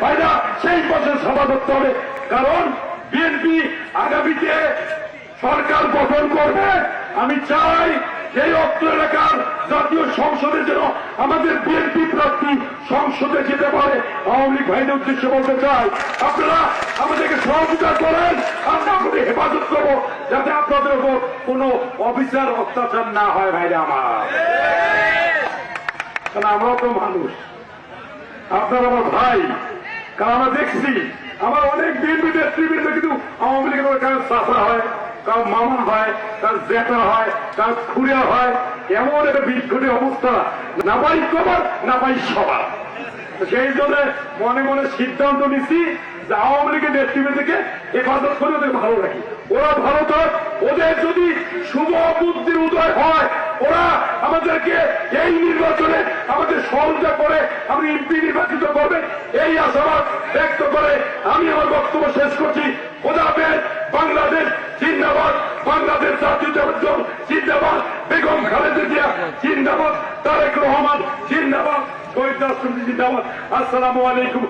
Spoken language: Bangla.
ভাইরা সেই পথে সভা করতে হবে। কারণ বিএনপি আগামীতে সরকার গঠন করবে। আমি চাই এই অত্র এলাকার জাতীয় সংসদের জন্য আমাদের বিএনপি প্রার্থী সংসদে যেতে পারে। আওয়ামী লীগ ভাইদের উদ্দেশ্যে বলতে চাই, আপনারা আমাদেরকে সহযোগিতা করেন, আমরা আপনাদের হেফাজত করবো, যাতে আপনাদের উপর কোনো অফিসার অত্যাচার না হয়। ভাইরা আমার, কারণ আমরাও তো মানুষ, আপনারা আমার ভাই। কারণ আমরা দেখছি আমার অনেক বিএনপি নেতৃবৃন্দ কিন্তু আওয়ামী লীগের কারো চাষা হয়, কারো মামা হয়, কারো জেঠা হয়, কারো খুঁড়িয়া হয়। এমন একটা বিক্ষোভী অবস্থা, না পাই কবার না পাই সবার। সেই জন্য মনে মনে সিদ্ধান্ত নিচ্ছি যে আওয়ামী লীগের নেতৃবৃন্দকে হেফাজত করে ওদের ভালো রাখি। ওরা ভালো থাক, ওদের যদি শুভ বুদ্ধির উদয় হয় ওরা আমাদেরকে এই নির্বাচনে আমাদের সহযোগিতা করে আমি এমপি নির্বাচিত করবে, এই আশাবাদ ব্যক্ত করে আমি আমার বক্তব্য শেষ করছি। খোদা হাফেজ। বাংলাদেশ জিন্দাবাদ, বাংলাদেশ জাতীয়তাবাদী দল জিন্দাবাদ, বেগম খালেদা জিয়া জিন্দাবাদ, তারেক রহমান জিন্দাবাদ, শহীদ রাষ্ট্রপতি জিন্দাবাদ। আসসালামু আলাইকুম।